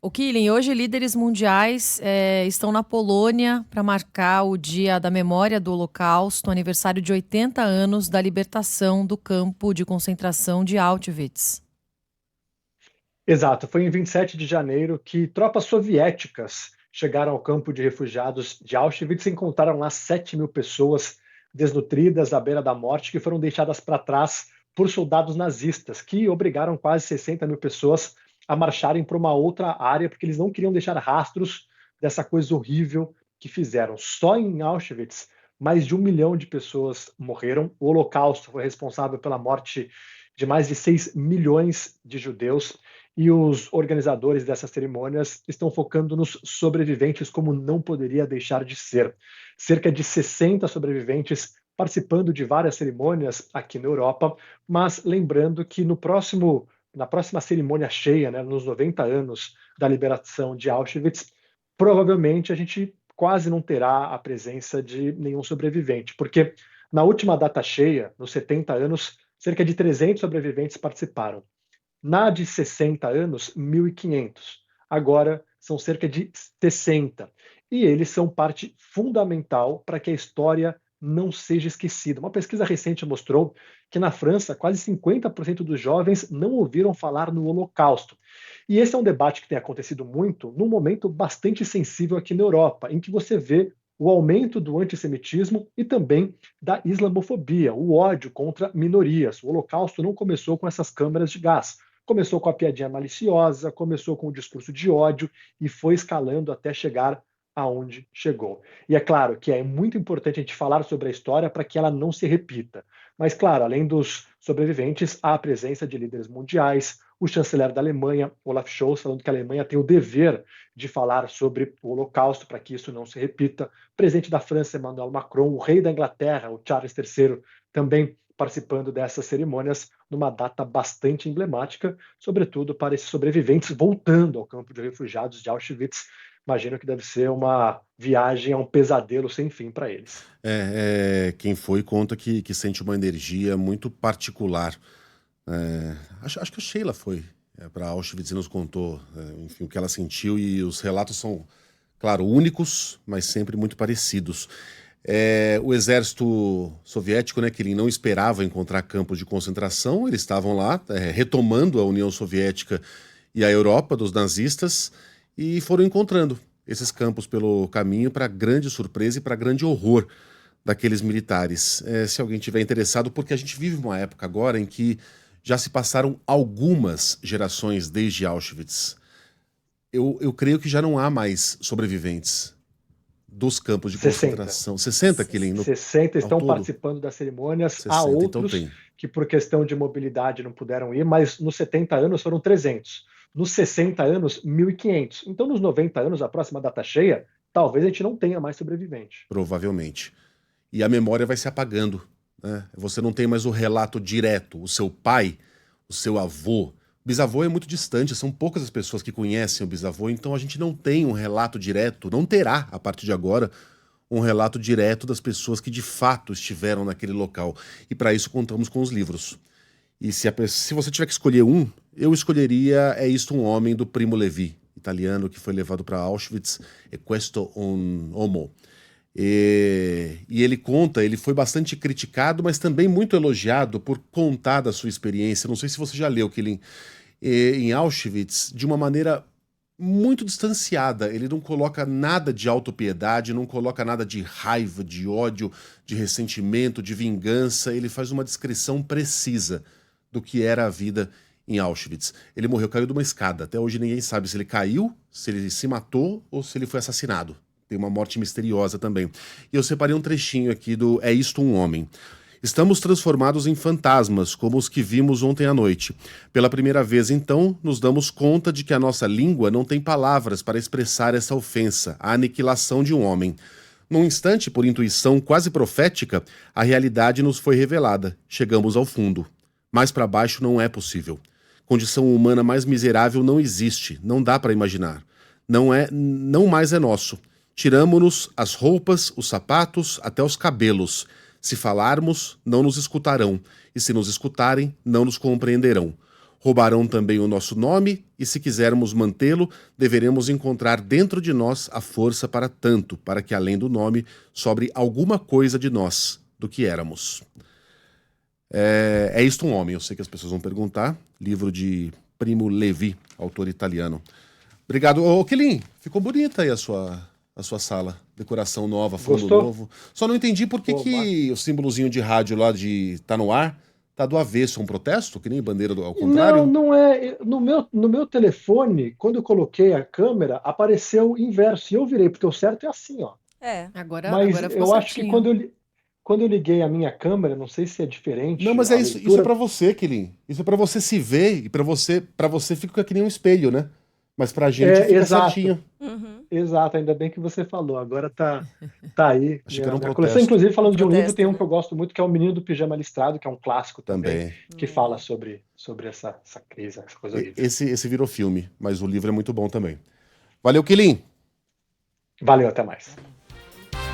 O Killing, hoje líderes mundiais estão na Polônia para marcar o Dia da Memória do Holocausto, aniversário de 80 anos da libertação do campo de concentração de Auschwitz. Exato, foi em 27 de janeiro que tropas soviéticas chegaram ao campo de refugiados de Auschwitz e encontraram lá 7.000 pessoas desnutridas à beira da morte que foram deixadas para trás por soldados nazistas, que obrigaram quase 60.000 pessoas a marcharem para uma outra área, porque eles não queriam deixar rastros dessa coisa horrível que fizeram. Só em Auschwitz, mais de 1 milhão de pessoas morreram. O Holocausto foi responsável pela morte de mais de 6 milhões de judeus. E os organizadores dessas cerimônias estão focando nos sobreviventes como não poderia deixar de ser. Cerca de 60 sobreviventes participando de várias cerimônias aqui na Europa, mas lembrando que na próxima cerimônia cheia, né, nos 90 anos da liberação de Auschwitz, provavelmente a gente quase não terá a presença de nenhum sobrevivente, porque na última data cheia, nos 70 anos, cerca de 300 sobreviventes participaram. Na de 60 anos, 1.500. Agora são cerca de 60. E eles são parte fundamental para que a história não seja esquecida. Uma pesquisa recente mostrou que na França, quase 50% dos jovens não ouviram falar no Holocausto. E esse é um debate que tem acontecido muito num momento bastante sensível aqui na Europa, em que você vê o aumento do antissemitismo e também da islamofobia, o ódio contra minorias. O Holocausto não começou com essas câmeras de gás. Começou com a piadinha maliciosa, começou com o discurso de ódio e foi escalando até chegar aonde chegou. E é claro que é muito importante a gente falar sobre a história para que ela não se repita. Mas, claro, além dos sobreviventes, há a presença de líderes mundiais, o chanceler da Alemanha, Olaf Scholz, falando que a Alemanha tem o dever de falar sobre o Holocausto para que isso não se repita. O presidente da França, Emmanuel Macron, o rei da Inglaterra, o Charles III, também participando dessas cerimônias numa data bastante emblemática, sobretudo para esses sobreviventes voltando ao campo de refugiados de Auschwitz. Imagino que deve ser uma viagem a um pesadelo sem fim para eles. Quem foi conta que sente uma energia muito particular. Acho que a Sheila foi para Auschwitz e nos contou, enfim, o que ela sentiu, e os relatos são, claro, únicos, mas sempre muito parecidos. O exército soviético, né, que ele não esperava encontrar campos de concentração, eles estavam lá, retomando a União Soviética e a Europa dos nazistas, e foram encontrando esses campos pelo caminho, para grande surpresa e para grande horror daqueles militares. Se alguém tiver interessado, porque a gente vive uma época agora em que já se passaram algumas gerações desde Auschwitz. Eu creio que já não há mais sobreviventes dos campos de 60. concentração. 60, Killing, 60 ao estão todo? participando das cerimônias. Há 60, então outros tem. que, por questão de mobilidade, não puderam ir, mas nos 70 anos foram 300. Nos 60 anos, 1.500. Então, nos 90 anos, a próxima data cheia, talvez a gente não tenha mais sobrevivente. Provavelmente. E a memória vai se apagando, né? Você não tem mais o relato direto. O seu pai, o seu avô. O bisavô é muito distante, são poucas as pessoas que conhecem o bisavô, então a gente não tem um relato direto, não terá, a partir de agora, um relato direto das pessoas que de fato estiveram naquele local. E para isso contamos com os livros. E se você tiver que escolher um, eu escolheria É Isto um Homem, do Primo Levi, italiano, que foi levado para Auschwitz, E Questo un Uomo. E ele conta, ele foi bastante criticado, mas também muito elogiado por contar da sua experiência. Não sei se você já leu, que ele em Auschwitz, de uma maneira muito distanciada. Ele não coloca nada de autopiedade, não coloca nada de raiva, de ódio, de ressentimento, de vingança. Ele faz uma descrição precisa do que era a vida em Auschwitz. Ele morreu, caiu de uma escada. Até hoje ninguém sabe se ele caiu, se ele se matou ou se ele foi assassinado. Tem uma morte misteriosa também. E eu separei um trechinho aqui do É Isto um Homem. Estamos transformados em fantasmas, como os que vimos ontem à noite. Pela primeira vez, então, nos damos conta de que a nossa língua não tem palavras para expressar essa ofensa, a aniquilação de um homem. Num instante, por intuição quase profética, a realidade nos foi revelada. Chegamos ao fundo. Mais para baixo não é possível. Condição humana mais miserável não existe, não dá para imaginar. Não mais é nosso. Tiramo-nos as roupas, os sapatos, até os cabelos. Se falarmos, não nos escutarão, e se nos escutarem, não nos compreenderão. Roubarão também o nosso nome, e se quisermos mantê-lo, deveremos encontrar dentro de nós a força para tanto, para que além do nome sobre alguma coisa de nós, do que éramos. É Isto um Homem? Eu sei que as pessoas vão perguntar. Livro de Primo Levi, autor italiano. Obrigado. Ô, Quilin, ficou bonita aí a sua sala. Decoração nova, fundo Gostou? novo. Só não entendi por que, Pô, que o símbolozinho de rádio lá de tá no ar tá do avesso. É um protesto? Que nem bandeira ao contrário? Não é. No meu telefone, quando eu coloquei a câmera, apareceu o inverso. E eu virei, porque o certo é assim, ó. Agora Mas ficou eu acho que certinho. quando eu liguei a minha câmera, não sei se é diferente Não, mas a é isso é leitura. pra você, Quilin. Isso é pra você se ver e pra você fica que nem um espelho, né? Mas pra gente fica Exato, certinho. exato. Ainda bem que você falou. Agora tá aí Achei que era um minha coleção. protesto. Inclusive, falando de um livro, protesto, tem um né? que eu gosto muito, que é O Menino do Pijama Listrado, que é um clássico também, Também. que fala sobre essa crise, essa coisa horrível. Esse virou filme, mas o livro é muito bom também. Valeu, Quilin. Valeu, até mais.